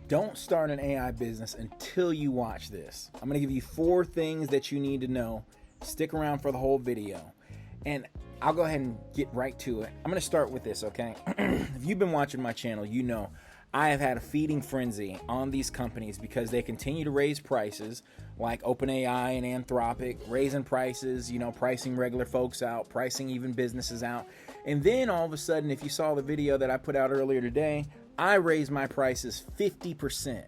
Don't start an AI business until you watch this. I'm going to give you 4 things that you need to know. Stick around for the whole video. And I'll go ahead and get right to it. I'm going to start with this, okay? If you've been watching my channel, you know I have had a feeding frenzy on these companies because they continue to raise prices, like OpenAI and Anthropic, raising prices, pricing regular folks out, pricing even businesses out. And then all of a sudden, if you saw the video that I put out earlier today, I raised my prices 50%.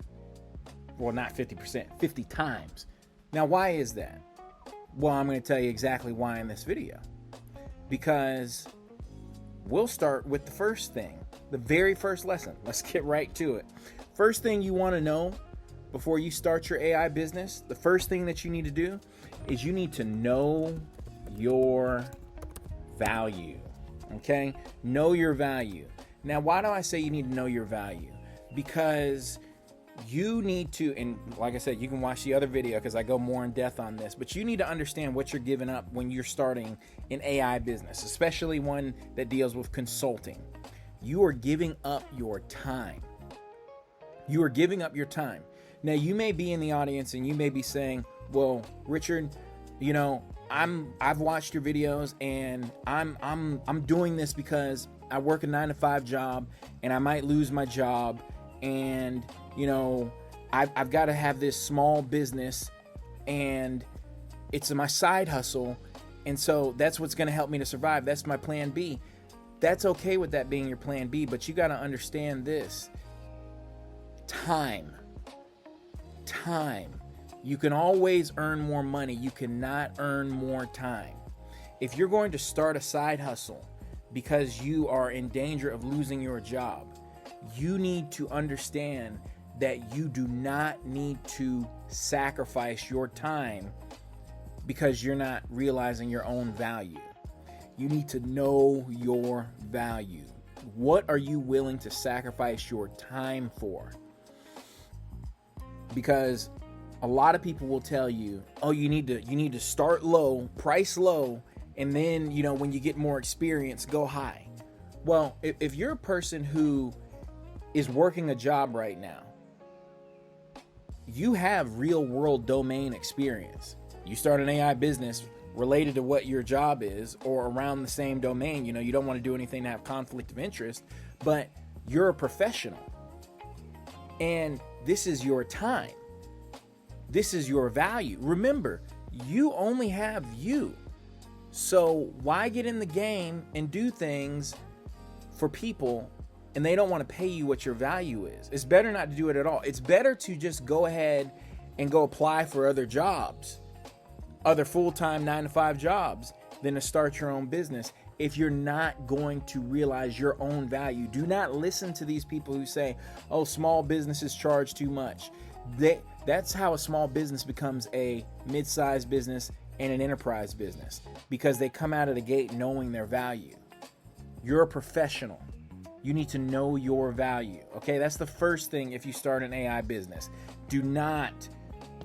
Well, not 50%, 50 times. Now, why is that? Well, I'm going to tell you exactly why in this video. Because we'll start with the first thing, the very first lesson. Let's get right to it. First thing you want to know before you start your AI business, the first thing that you need to do is you need to know your value. Okay? Know your value. Now, why do I say you need to know your value? Because you need to, and like I said, you can watch the other video because I go more in depth on this, but you need to understand what you're giving up when you're starting an AI business, especially one that deals with consulting. You are giving up your time. You are giving up your time. Now, you may be in the audience and you may be saying, well, Richard, I've watched your videos and I'm doing this because I work a 9-to-5 job and I might lose my job, and I've got to have this small business and it's my side hustle, and so that's what's going to help me to survive. That's my plan B. That's okay with that being your plan B, but you got to understand this. Time. You can always earn more money. You cannot earn more time. If you're going to start a side hustle because you are in danger of losing your job, you need to understand that you do not need to sacrifice your time because you're not realizing your own value. You need to know your value. What are you willing to sacrifice your time for? Because a lot of people will tell you, oh, you need to start low, price low, and then, when you get more experience, go high. Well, if you're a person who is working a job right now, you have real world domain experience. You start an AI business related to what your job is or around the same domain. You don't want to do anything to have conflict of interest, but you're a professional. And this is your time. This is your value. Remember, you only have you. So why get in the game and do things for people and they don't want to pay you what your value is? It's better not to do it at all. It's better to just go ahead and go apply for other jobs, other full-time 9-to-5 jobs, than to start your own business if you're not going to realize your own value. Do not listen to these people who say, oh, small businesses charge too much. That's how a small business becomes a mid-sized business and an enterprise business, because they come out of the gate knowing their value. You're a professional. You need to know your value. Okay, that's the first thing if you start an AI business. Do not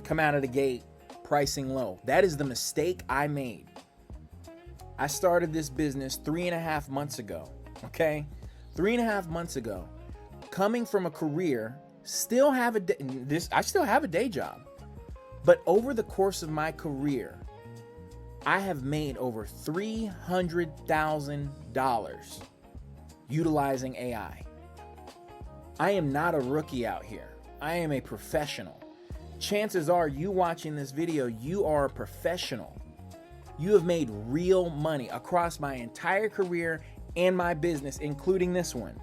come out of the gate pricing low. That is the mistake I made. I started this business 3.5 months ago. Okay, 3.5 months ago, coming from a career, I still have a day job, but over the course of my career, I have made over $300,000 utilizing AI. I am not a rookie out here. I am a professional. Chances are, you watching this video, you are a professional. You have made real money across my entire career and my business, including this one.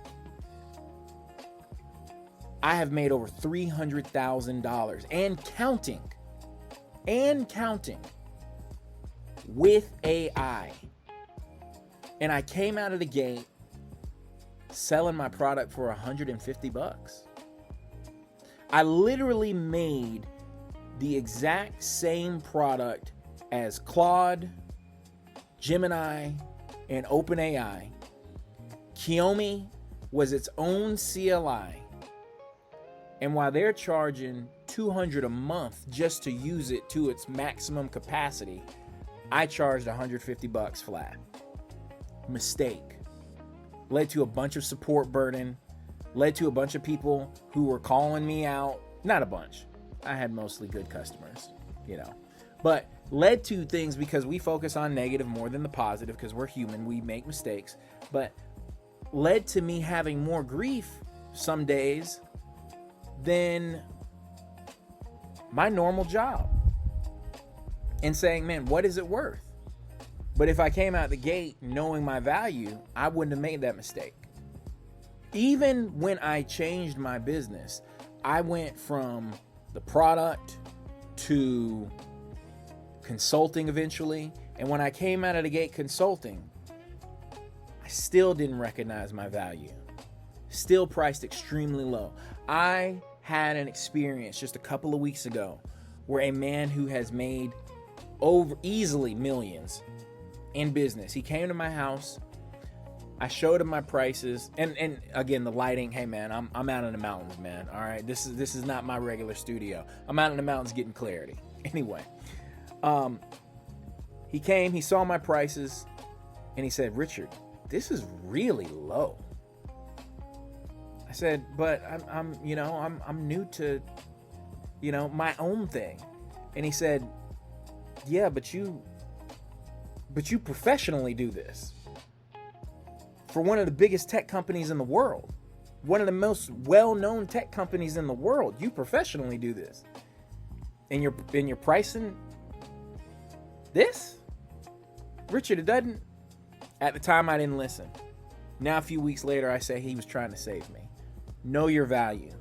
I have made over $300,000 and counting with AI. And I came out of the gate selling my product for $150. I literally made the exact same product as Claude, Gemini, and OpenAI. Kiyomi was its own CLI. And while they're charging $200 a month just to use it to its maximum capacity, I charged $150 flat. Mistake. Led to a bunch of support burden, led to a bunch of people who were calling me out. Not a bunch. I had mostly good customers, but led to things because we focus on negative more than the positive because we're human. We make mistakes, but led to me having more grief some days than my normal job and saying, man, what is it worth? But if I came out the gate knowing my value, I wouldn't have made that mistake. Even when I changed my business, I went from the product to consulting eventually. And when I came out of the gate consulting, I still didn't recognize my value. Still priced extremely low. I had an experience just a couple of weeks ago where a man who has made easily millions in business, he came to my house. I showed him my prices, and again, the lighting. Hey man, I'm out in the mountains, man. All right, this is not my regular studio. I'm out in the mountains getting clarity. Anyway, he came, he saw my prices, and he said, Richard, this is really low. I said, but I'm new to, my own thing. And he said, yeah, but you professionally do this for one of the biggest tech companies in the world, one of the most well-known tech companies in the world. You professionally do this, and you're pricing this, Richard. It doesn't. At the time, I didn't listen. Now, a few weeks later, I say he was trying to save me. Know your value.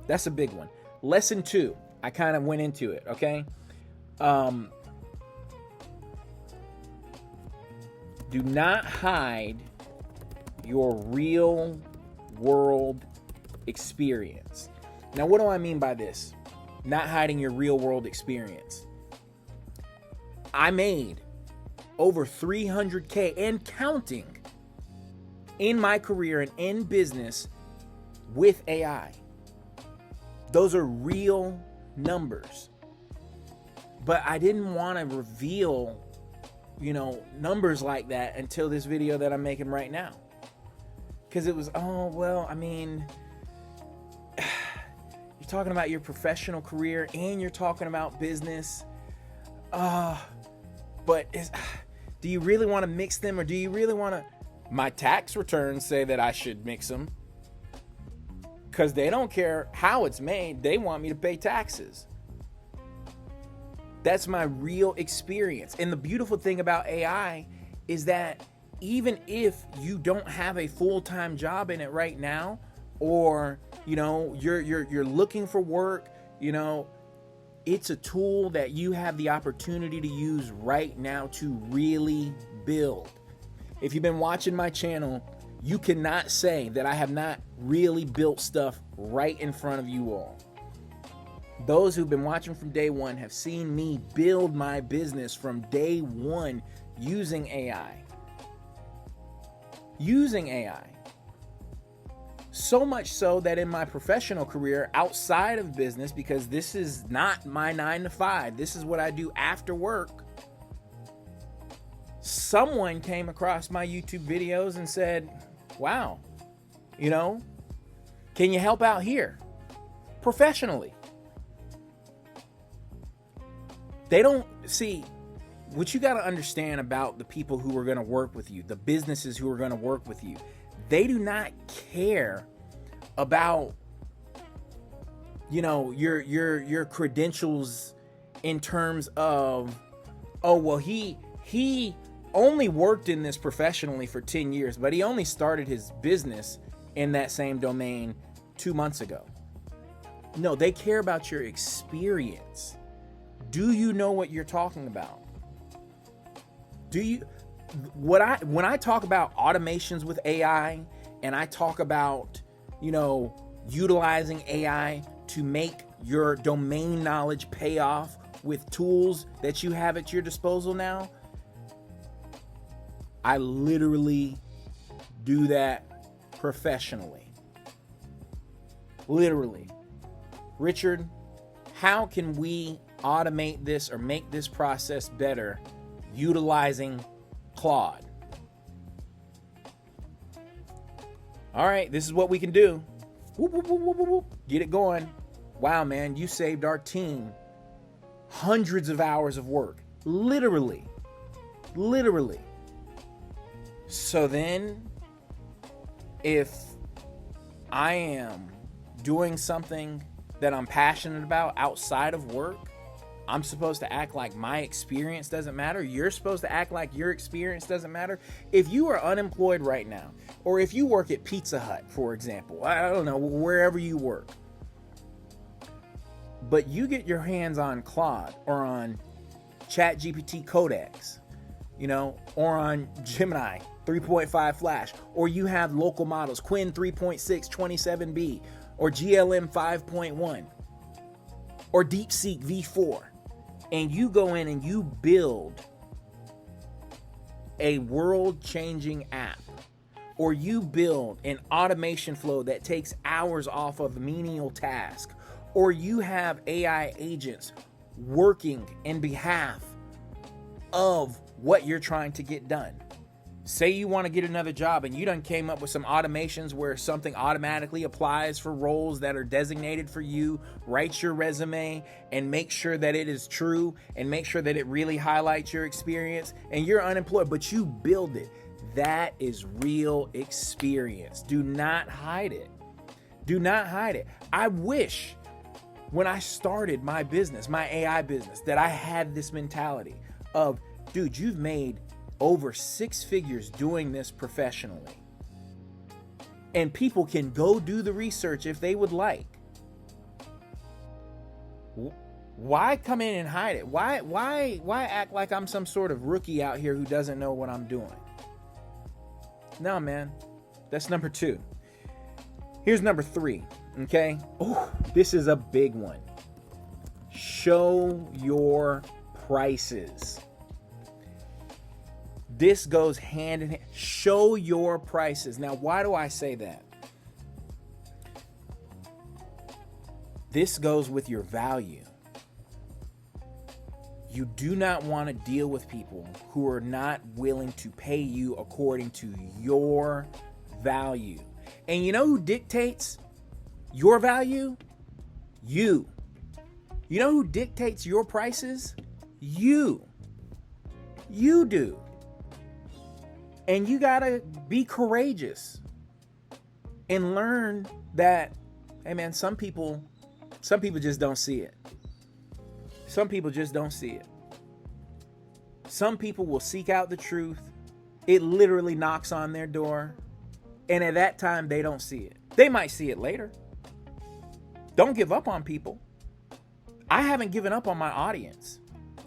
That's a big one. Lesson 2. I kind of went into it. Okay. Do not hide your real world experience. Now, what do I mean by this? Not hiding your real world experience. I made over $300K and counting in my career and in business with AI. Those are real numbers. But I didn't want to reveal, numbers like that until this video that I'm making right now. Because it was, you're talking about your professional career and you're talking about business. But do you really want to mix them, or do you really want to? My tax returns say that I should mix them because they don't care how it's made. They want me to pay taxes. That's my real experience. And the beautiful thing about AI is that even if you don't have a full-time job in it right now, or you're looking for work, it's a tool that you have the opportunity to use right now to really build. If you've been watching my channel, you cannot say that I have not really built stuff right in front of you all. Those who've been watching from day one have seen me build my business from day one using AI. So much so that in my professional career outside of business, because this is not my 9 to 5, this is what I do after work. Someone came across my YouTube videos and said, wow, can you help out here professionally? They don't see what you got to understand about the people who are going to work with you, the businesses who are going to work with you. They do not care about, your credentials in terms of, he only worked in this professionally for 10 years, but he only started his business in that same domain 2 months ago. No, they care about your experience. Do you know what you're talking about? When I talk about automations with AI, and I talk about, utilizing AI to make your domain knowledge pay off with tools that you have at your disposal now, I literally do that professionally. Literally. Richard, how can we automate this or make this process better utilizing Claude? All right, this is what we can do. Whoop, whoop, whoop, whoop, whoop, whoop. Get it going. Wow, man, you saved our team hundreds of hours of work. Literally. So then, if I am doing something that I'm passionate about outside of work, I'm supposed to act like my experience doesn't matter. You're supposed to act like your experience doesn't matter. If you are unemployed right now, or if you work at Pizza Hut, for example, I don't know, wherever you work, but you get your hands on Claude or on ChatGPT Codex, or on Gemini 3.5 Flash, or you have local models, Quinn 3.6, 27B, or GLM 5.1, or DeepSeek V4, and you go in and you build a world-changing app, or you build an automation flow that takes hours off of menial task, or you have AI agents working in behalf of what you're trying to get done. Say you want to get another job and you done came up with some automations where something automatically applies for roles that are designated for you, writes your resume and make sure that it is true and make sure that it really highlights your experience, and you're unemployed, but you build it. That is real experience. Do not hide it. Do not hide it. I wish when I started my business, my AI business, that I had this mentality of, dude, you've made over 6 figures doing this professionally. And people can go do the research if they would like. Why come in and hide it? Why act like I'm some sort of rookie out here who doesn't know what I'm doing? No, man. That's number 2. Here's number 3, okay? Oh, this is a big one. Show your prices. This goes hand in hand. Show your prices. Now, why do I say that? This goes with your value. You do not want to deal with people who are not willing to pay you according to your value. And you know who dictates your value? You. You know who dictates your prices? You. You do. And you gotta be courageous and learn that, hey man, some people just don't see it. Some people just don't see it. Some people will seek out the truth. It literally knocks on their door. And at that time, they don't see it. They might see it later. Don't give up on people. I haven't given up on my audience.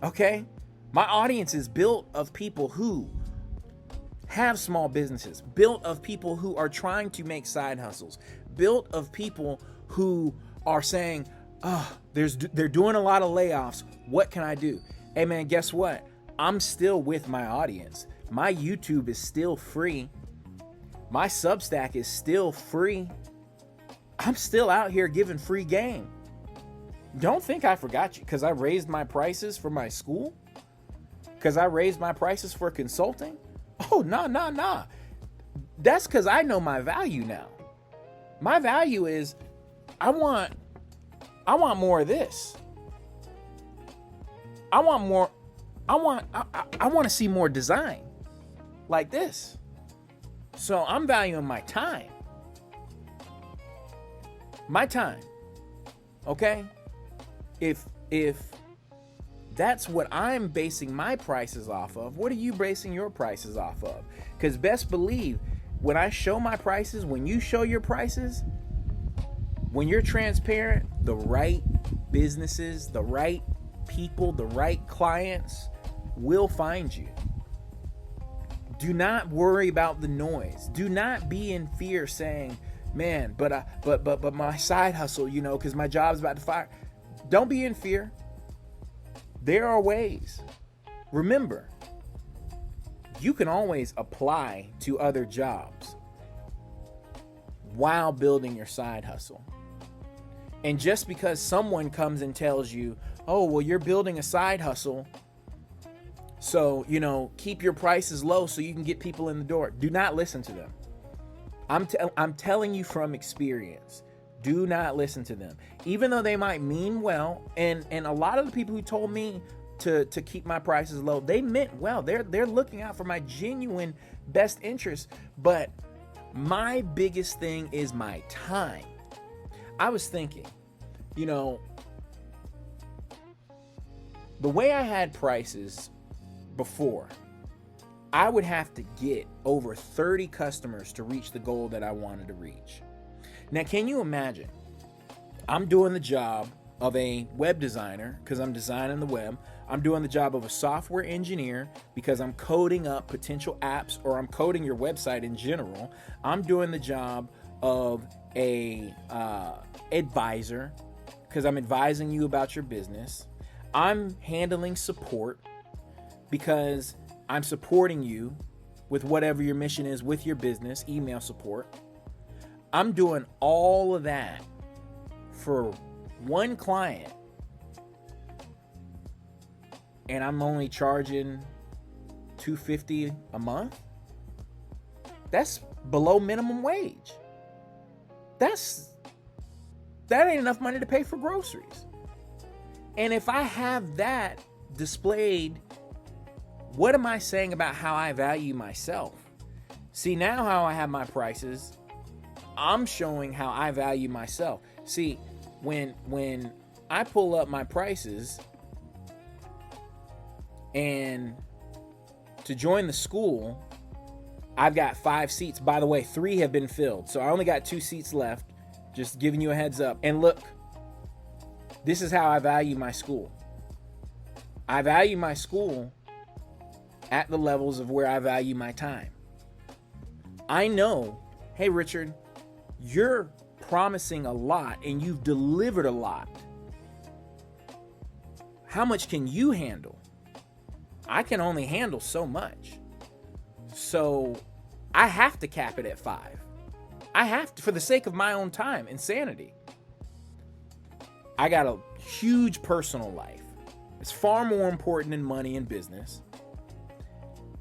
Okay? My audience is built of people who have small businesses, built of people who are trying to make side hustles, built of people who are saying, oh, they're doing a lot of layoffs. What can I do? Hey man, guess what? I'm still with my audience. My YouTube is still free. My Substack is still free. I'm still out here giving free game. Don't think I forgot you because I raised my prices for my school, because I raised my prices for consulting. Oh, nah. That's because I know my value now. My value is I want more of this. I want to see more design like this. So I'm valuing my time. My time. Okay? If that's what I'm basing my prices off of, what are you basing your prices off of? Because best believe, when I show my prices, when you show your prices, when you're transparent, the right businesses, the right people, the right clients will find you. Do not worry about the noise. Do not be in fear saying, man, but my side hustle, because my job's about to fire. Don't be in fear. There are ways. Remember, you can always apply to other jobs while building your side hustle. And just because someone comes and tells you, oh, well, you're building a side hustle, so, keep your prices low so you can get people in the door. Do not listen to them. I'm telling you from experience. Do not listen to them. Even though they might mean well, and a lot of the people who told me to keep my prices low, they meant well. They're looking out for my genuine best interest. But my biggest thing is my time. I was thinking, you know, the way I had prices before, I would have to get over 30 customers to reach the goal that I wanted to reach. Now, can you imagine? I'm doing the job of a web designer because I'm designing the web. I'm doing the job of a software engineer because I'm coding up potential apps, or I'm coding your website in general. I'm doing the job of a advisor because I'm advising you about your business. I'm handling support because I'm supporting you with whatever your mission is with your business, email support. I'm doing all of that for one client, and I'm only charging $250 a month. That's below minimum wage. That ain't enough money to pay for groceries. And if I have that displayed, what am I saying about how I value myself? See, now how I have my prices, I'm showing how I value myself. See, when I pull up my prices, and to join the school, I've got 5 seats. By the way, 3 have been filled. So I only got 2 seats left. Just giving you a heads up. And look, this is how I value my school. I value my school at the levels of where I value my time. I know, hey, Richard, you're promising a lot and you've delivered a lot. How much can you handle? I can only handle so much. So I have to cap it at 5. I have to, for the sake of my own time and sanity. I got a huge personal life. It's far more important than money and business.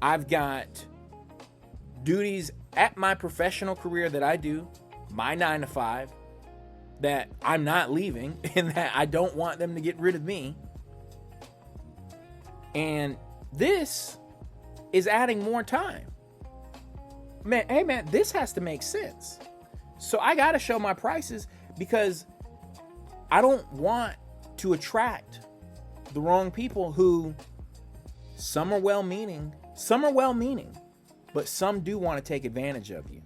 I've got duties at my professional career that I do, my 9 to 5, that I'm not leaving and that I don't want them to get rid of me. And this is adding more time. Man, hey man, this has to make sense. So I got to show my prices because I don't want to attract the wrong people who some are well-meaning, but some do want to take advantage of you.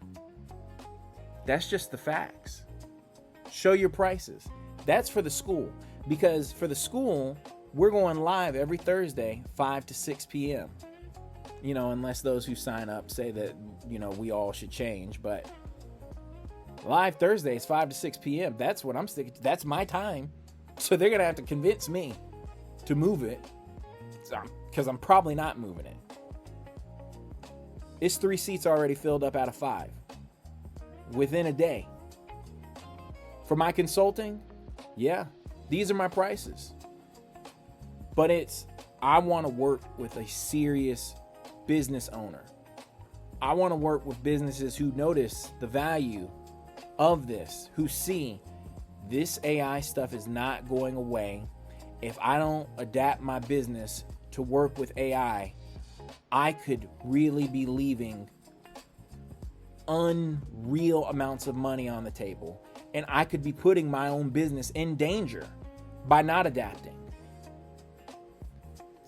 That's just the facts. Show your prices. That's for the school, because for the school, we're going live every Thursday, 5 to 6 p.m. You know, unless those who sign up say that, you know, we all should change. But live Thursdays, 5 to 6 p.m. That's what I'm sticking to. That's my time. So they're going to have to convince me to move it, because I'm probably not moving it. It's 3 seats already filled up out of 5 within a day. For my consulting, yeah, these are my prices. But I want to work with a serious business owner. I want to work with businesses who notice the value of this, who see this AI stuff is not going away. If I don't adapt my business to work with AI, I could really be leaving unreal amounts of money on the table, and I could be putting my own business in danger by not adapting.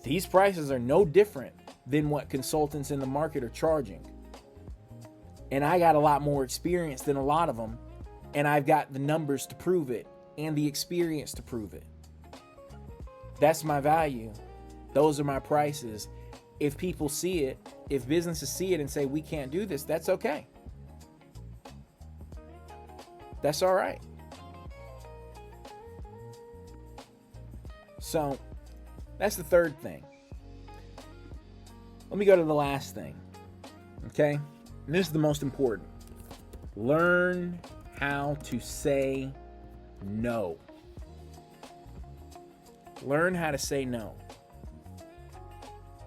These prices are no different than what consultants in the market are charging. And I got a lot more experience than a lot of them, and I've got the numbers to prove it and the experience to prove it. That's my value. Those are my prices. If people see it, if businesses see it and say, we can't do this, that's okay. That's all right. So that's the third thing. Let me go to the last thing. Okay? And this is the most important. Learn how to say no. Learn how to say no.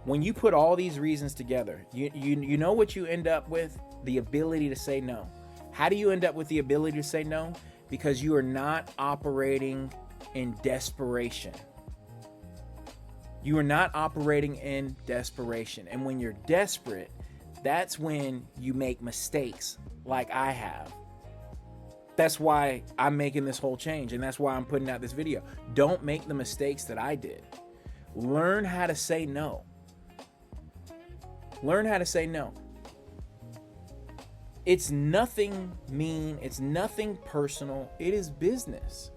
When you put all these reasons together, you know what you end up with? The ability to say no. How do you end up with the ability to say no? because you are not operating in desperation. You are not operating in desperation. And when you're desperate, that's when you make mistakes like I have. That's why I'm making this whole change, and that's why I'm putting out this video. Don't make the mistakes that I did. Learn how to say no. Learn how to say no. It's nothing mean. It's nothing personal. It is business.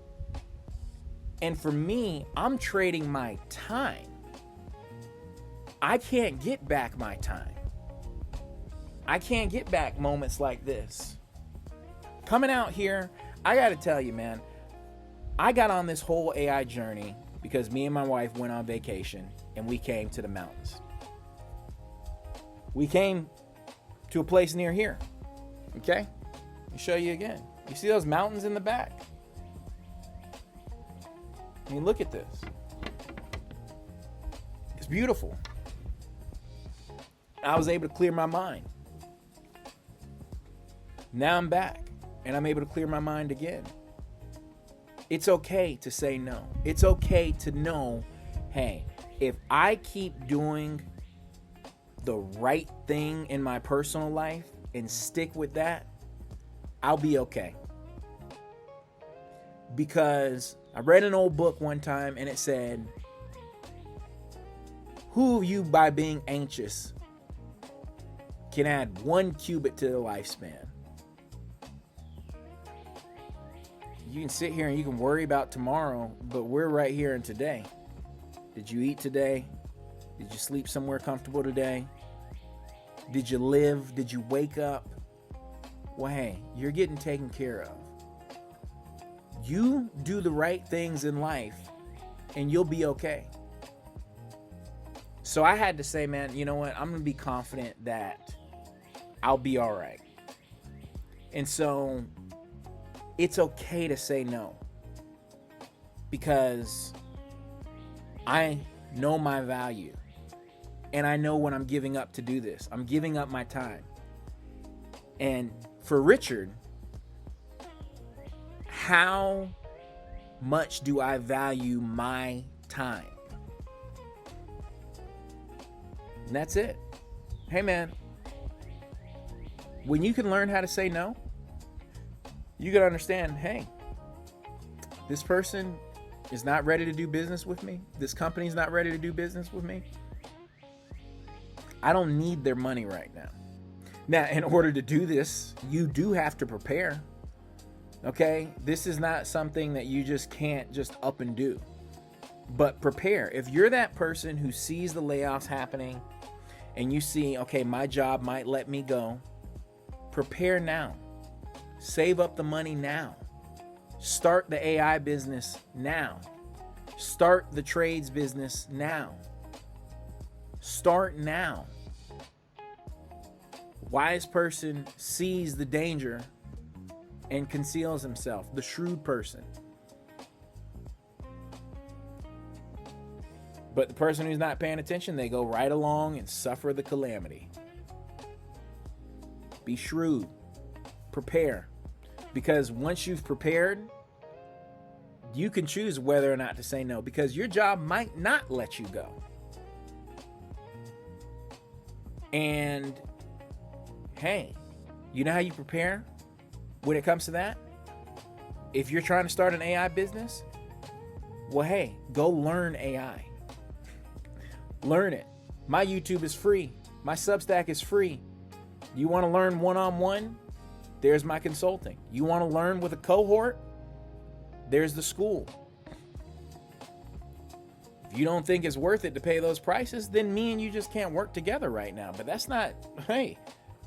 And for me, I'm trading my time. I can't get back my time. I can't get back moments like this. Coming out here, I got to tell you, man, I got on this whole AI journey because me and my wife went on vacation and we came to the mountains. We came to a place near here. Okay? I'll show you again. You see those mountains in the back? I mean, look at this. It's beautiful. I was able to clear my mind. Now I'm back and I'm able to clear my mind again. It's okay to say no. It's okay to know, hey, if I keep doing the right thing in my personal life and stick with that, I'll be okay. Because I read an old book one time and it said, who of you by being anxious can add 1 cubit to the lifespan? You can sit here and you can worry about tomorrow, but we're right here and today. Did you eat today? Did you sleep somewhere comfortable today? Did you live? Did you wake up? Well, hey, you're getting taken care of. You do the right things in life and you'll be okay. So I had to say, man, you know what? I'm going to be confident that I'll be all right. And so it's okay to say no, because I know my value and I know what I'm giving up to do this. I'm giving up my time. And for Richard, how much do I value my time? And that's it. Hey, man, when you can learn how to say no, you got to understand, hey, this person is not ready to do business with me. This company's not ready to do business with me. I don't need their money right now. Now, in order to do this, you do have to prepare. Okay? This is not something that you just can't just up and do. But prepare. If you're that person who sees the layoffs happening and you see, okay, my job might let me go, prepare now. Save up the money now. Start the AI business now. Start the trades business now. Start now. Wise person sees the danger and conceals himself. The shrewd person. But the person who's not paying attention, they go right along and suffer the calamity. Be shrewd. Prepare. Because once you've prepared, you can choose whether or not to say no, because your job might not let you go. And hey, you know how you prepare when it comes to that? If you're trying to start an AI business, well, hey, go learn AI. Learn it. My YouTube is free. My Substack is free. You want to learn one-on-one? There's my consulting. You want to learn with a cohort? There's the school. If you don't think it's worth it to pay those prices, then me and you just can't work together right now. But that's not, hey,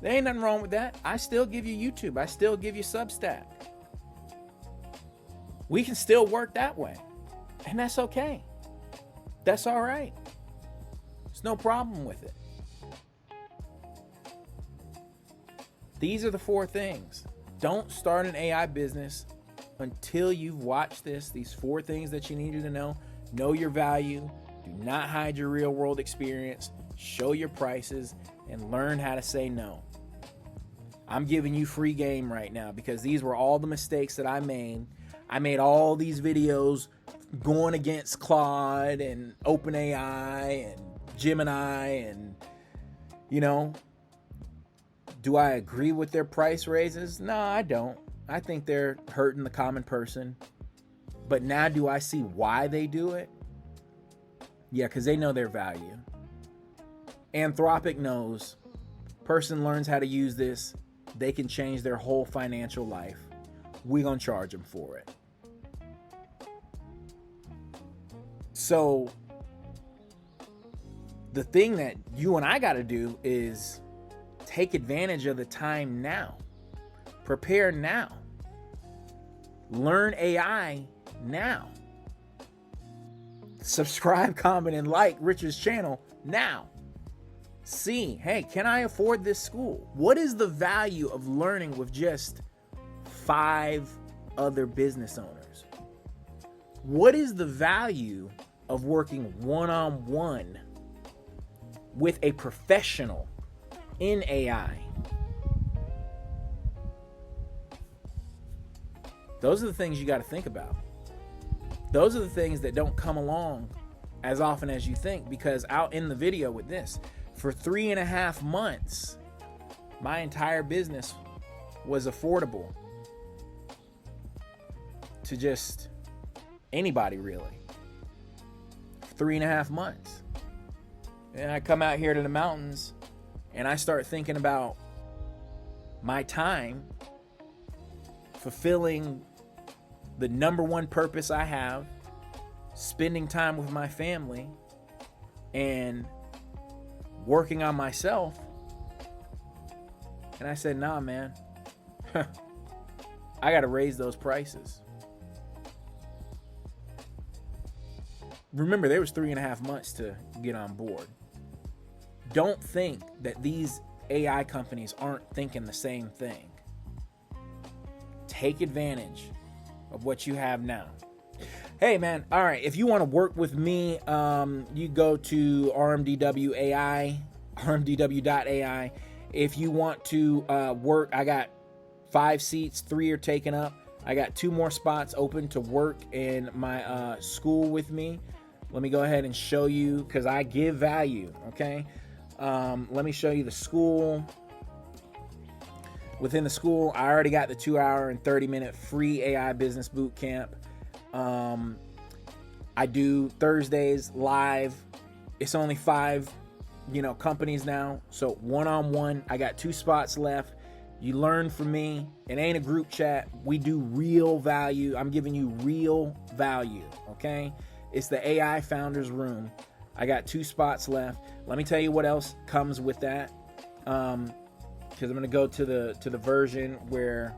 there ain't nothing wrong with that. I still give you YouTube. I still give you Substack. We can still work that way. And that's okay. That's all right. There's no problem with it. These are the 4 things. Don't start an AI business until you've watched this. These 4 things that you needed to know. Know your value. Do not hide your real world experience. Show your prices and learn how to say no. I'm giving you free game right now because these were all the mistakes that I made. I made all these videos going against Claude and OpenAI and Gemini, and do I agree with their price raises? No, I don't. I think they're hurting the common person. But now do I see why they do it? Yeah, because they know their value. Anthropic knows person learns how to use this, they can change their whole financial life. We're going to charge them for it. So the thing that you and I got to do is take advantage of the time now. Prepare now. Learn AI now. Subscribe, comment, and like Richard's channel now. See, hey, can I afford this school? What is the value of learning with just 5 other business owners? What is the value of working one-on-one with a professional in AI? Those are the things you got to think about. Those are the things that don't come along as often as you think, because out in the video with this, for 3.5 months, my entire business was affordable to just anybody, really. 3.5 months. And I come out here to the mountains and I start thinking about my time fulfilling the number one purpose I have, spending time with my family and working on myself. And I said, nah, man, I got to raise those prices. Remember, there was 3.5 months to get on board. Don't think that these AI companies aren't thinking the same thing. Take advantage of what you have now. Hey, man. All right. If you want to work with me, you go to RMDW AI, RMDW.ai. If you want to work, I got 5 seats, 3 are taken up. I got 2 more spots open to work in my school with me. Let me go ahead and show you, because I give value, okay? Let me show you the school. Within the school, I already got the 2-hour and 30-minute free AI business boot camp. I do Thursdays live. It's only 5, companies now. So one-on-one, I got 2 spots left. You learn from me. It ain't a group chat. We do real value. I'm giving you real value, okay? It's the AI Founders Room. I got 2 spots left. Let me tell you what else comes with that. Because I'm going to go to the version where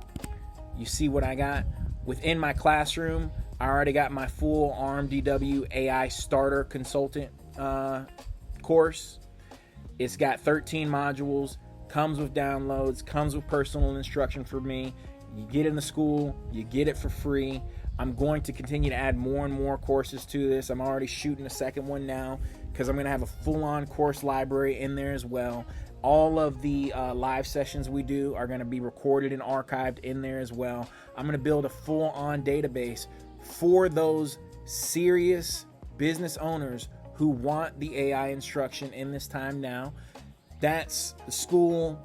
you see what I got. Within my classroom, I already got my full RMDW AI Starter Consultant course. It's got 13 modules, comes with downloads, comes with personal instruction for me. You get in the school, you get it for free. I'm going to continue to add more and more courses to this. I'm already shooting a second one now because I'm going to have a full-on course library in there as well. All of the live sessions we do are going to be recorded and archived in there as well. I'm going to build a full-on database for those serious business owners who want the AI instruction in this time now. That's the school.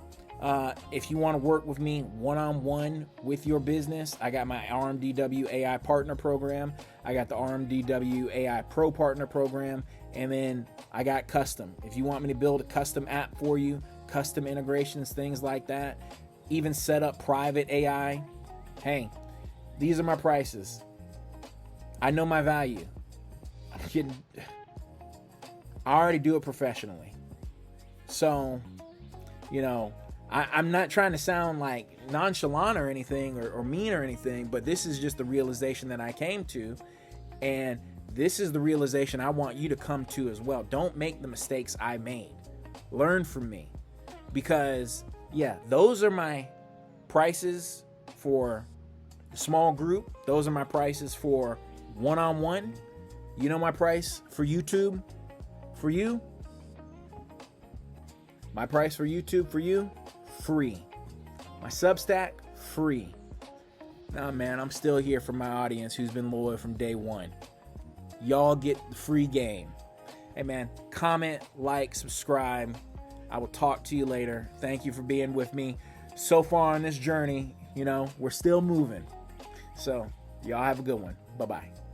If you want to work with me one-on-one with your business, I got my RMDW AI Partner Program. I got the RMDW AI Pro Partner Program. And then I got custom. If you want me to build a custom app for you, custom integrations, things like that, even set up private AI, hey, these are my prices. I know my value. I already do it professionally. So, I'm not trying to sound like nonchalant or anything or mean or anything, but this is just the realization that I came to. And this is the realization I want you to come to as well. Don't make the mistakes I made. Learn from me. Because, those are my prices for the small group. Those are my prices for one-on-one. You know my price for YouTube for you? My price for YouTube for you? Free. My Substack, free. Nah, man, I'm still here for my audience who's been loyal from day one. Y'all get the free game. Hey, man, comment, like, subscribe. I will talk to you later. Thank you for being with me so far on this journey. You know, we're still moving. So, y'all have a good one. Bye-bye.